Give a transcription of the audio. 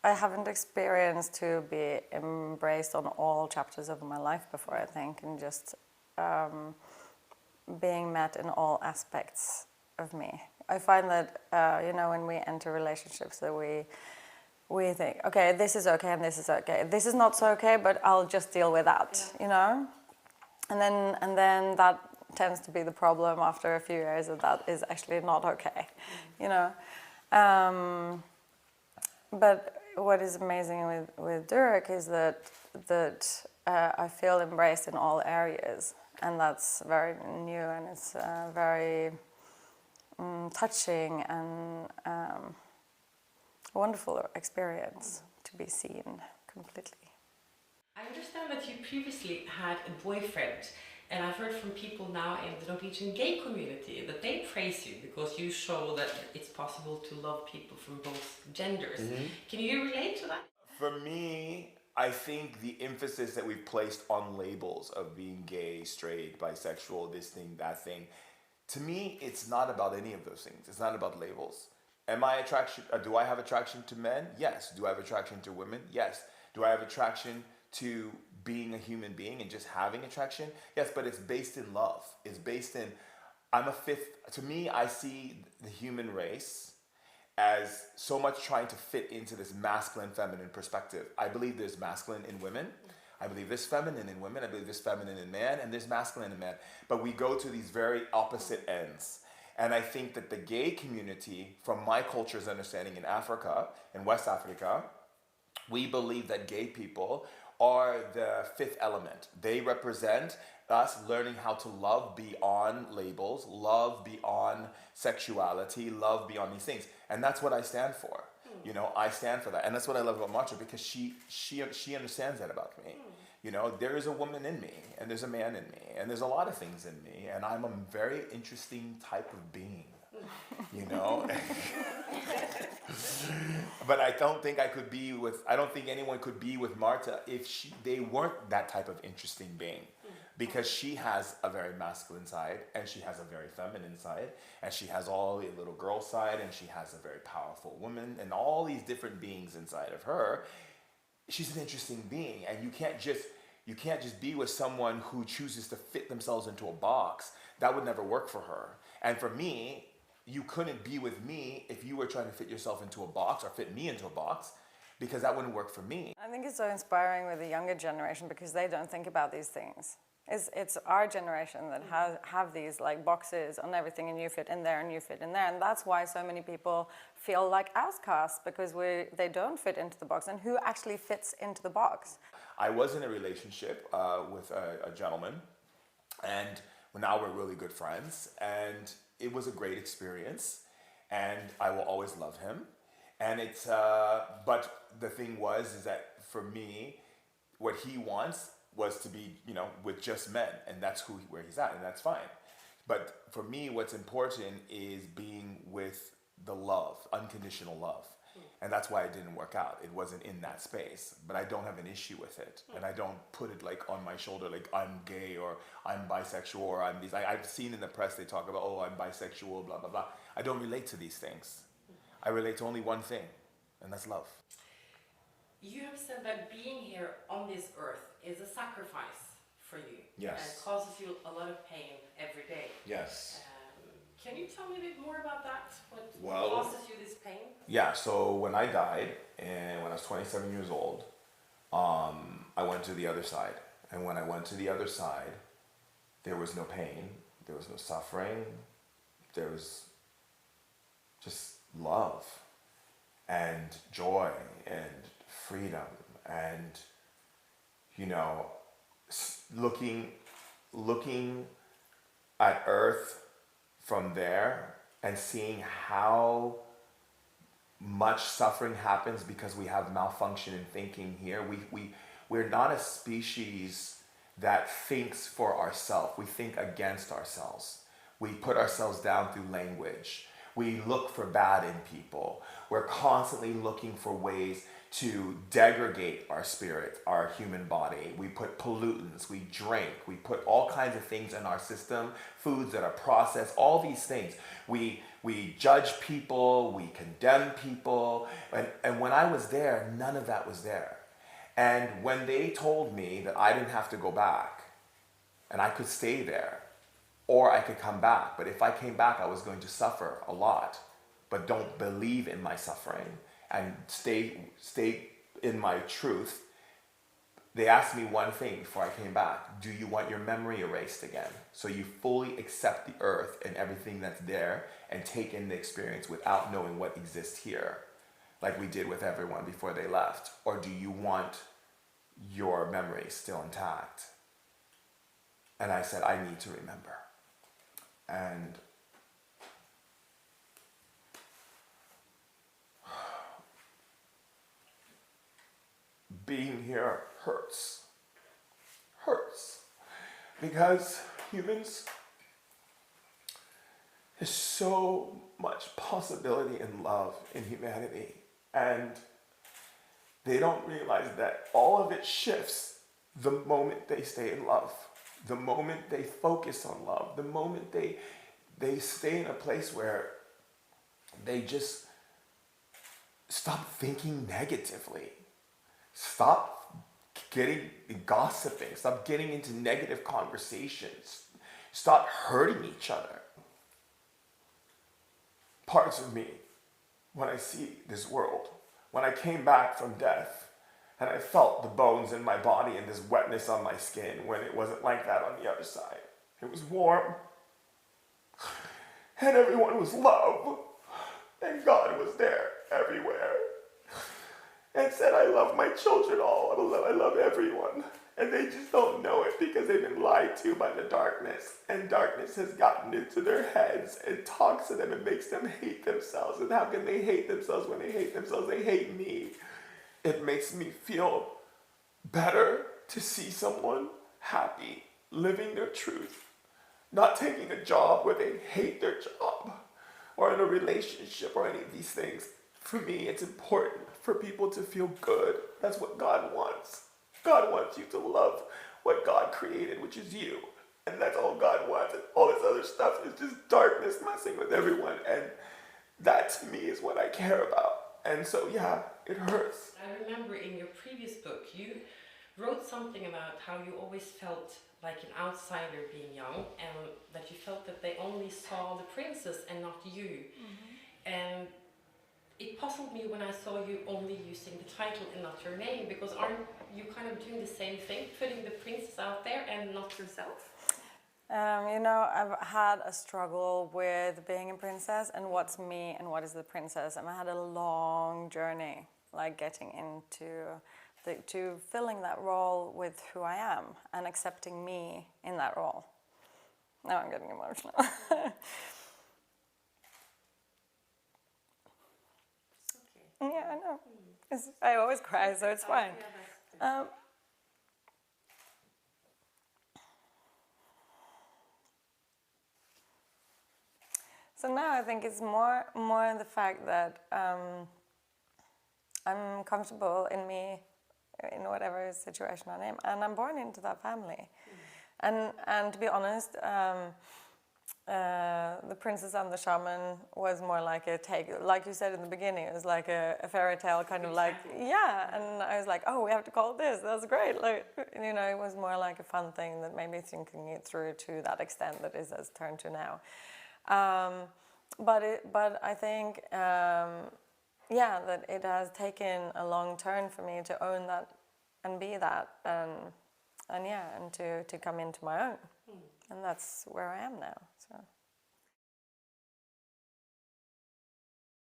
I haven't experienced to be embraced on all chapters of my life before, I think, and just being met in all aspects of me. I find that, when we enter relationships that we think, okay, this is okay and this is okay. This is not so okay, but I'll just deal with that, And then that tends to be the problem after a few years, that is actually not okay, But what is amazing with Derek is that I feel embraced in all areas, and that's very new, and it's very touching and wonderful experience to be seen completely. I understand that you previously had a boyfriend, and I've heard from people now in the Norwegian gay community that they praise you because you show that it's possible to love people from both genders. Mm-hmm. Can you relate to that? For me, I think the emphasis that we've placed on labels of being gay, straight, bisexual, this thing, that thing, to me, it's not about any of those things. It's not about labels. Do I have attraction to men? Yes. Do I have attraction to women? Yes. Do I have attraction to being a human being and just having attraction? Yes, but it's based in love. It's based in, to me, I see the human race as so much trying to fit into this masculine, feminine perspective. I believe there's masculine in women. I believe there's feminine in women. I believe there's feminine in man, and there's masculine in man. But we go to these very opposite ends. And I think that the gay community, from my culture's understanding in Africa, in West Africa, we believe that gay people are the fifth element. They represent us learning how to love beyond labels, love beyond sexuality, love beyond these things. And that's what I stand for. I stand for that. And that's what I love about Märtha, because she understands that about me. There is a woman in me, and there's a man in me, and there's a lot of things in me, and I'm a very interesting type of being, But I don't think anyone could be with Märtha if they weren't that type of interesting being. Because she has a very masculine side, and she has a very feminine side, and she has all the little girl side, and she has a very powerful woman, and all these different beings inside of her. She's an interesting being, and you can't just be with someone who chooses to fit themselves into a box. That would never work for her. And for me, you couldn't be with me if you were trying to fit yourself into a box or fit me into a box, because that wouldn't work for me. I think it's so inspiring with the younger generation because they don't think about these things. It's our generation that have these like boxes on everything, and you fit in there and you fit in there, and that's why so many people feel like outcasts, because they don't fit into the box. And who actually fits into the box? I was in a relationship with a gentleman, and now we're really good friends, and it was a great experience, and I will always love him. And it's but the thing is that for me, what he wants was to be, with just men, and that's where he's at, and that's fine. But for me, what's important is being with the love, unconditional love. And that's why it didn't work out. It wasn't in that space, but I don't have an issue with it. And I don't put it like on my shoulder, like I'm gay or I'm bisexual or I'm these. I've seen in the press, they talk about, I'm bisexual, blah, blah, blah. I don't relate to these things. I relate to only one thing, and that's love. You have said that being here on this earth is a sacrifice for you. Yes. And causes you a lot of pain every day. Yes. Can you tell me a bit more about that? What causes you this pain? Yeah, so when I died, and when I was 27 years old, I went to the other side. And when I went to the other side, there was no pain, there was no suffering, there was just love and joy and freedom and, looking at Earth from there and seeing how much suffering happens because we have malfunction in thinking here. We're not a species that thinks for ourselves. We think against ourselves. We put ourselves down through language. We look for bad in people. We're constantly looking for ways to degrade our spirit, our human body. We put pollutants, we drink, we put all kinds of things in our system, foods that are processed, all these things. We judge people, we condemn people, and when I was there, none of that was there. And when they told me that I didn't have to go back, and I could stay there, or I could come back, but if I came back, I was going to suffer a lot, but don't believe in my suffering, and stay in my truth. They asked me one thing before I came back: do you want your memory erased again? So you fully accept the earth and everything that's there and take in the experience without knowing what exists here, like we did with everyone before they left? Or do you want your memory still intact? And I said, I need to remember. And being here hurts. Because humans, there's so much possibility and love in humanity. And they don't realize that all of it shifts the moment they stay in love, the moment they focus on love, the moment they stay in a place where they just stop thinking negatively. Stop gossiping. Stop getting into negative conversations. Stop hurting each other. Parts of me, when I see this world, when I came back from death and I felt the bones in my body and this wetness on my skin, when it wasn't like that on the other side. It was warm. And everyone was love. And God was there everywhere. And said, I love my children all. I love everyone. And they just don't know it because they've been lied to by the darkness. And darkness has gotten into their heads and talks to them and makes them hate themselves. And how can they hate themselves when they hate themselves? They hate me. It makes me feel better to see someone happy, living their truth, not taking a job where they hate their job, or in a relationship or any of these things. For me, it's important for people to feel good. That's what God wants. God wants you to love what God created, which is you. And that's all God wants. And all this other stuff is just darkness messing with everyone. And that to me is what I care about. And so, yeah, it hurts. I remember in your previous book, you wrote something about how you always felt like an outsider being young, and that you felt that they only saw the princess and not you. Mm-hmm. And it puzzled me when I saw you only using the title and not your name, because aren't you kind of doing the same thing, putting the princess out there and not yourself? You know, I've had a struggle with being a princess and what's me and what is the princess. And I had a long journey, like getting into to filling that role with who I am and accepting me in that role. Now I'm getting emotional. Yeah, I know. I always cry, so it's fine. So now I think it's more the fact that I'm comfortable in me, in whatever situation I'm in, and I'm born into that family. And to be honest, the princess and the shaman was more like a take, like you said in the beginning, it was like a fairy tale, kind of like, yeah, and I was like, oh, we have to call it this, that's great, like, you know, it was more like a fun thing that made me thinking it through to that extent that it has turned to now. But I think, yeah, that it has taken a long turn for me to own that and be that, and yeah, and to come into my own, and that's where I am now, so.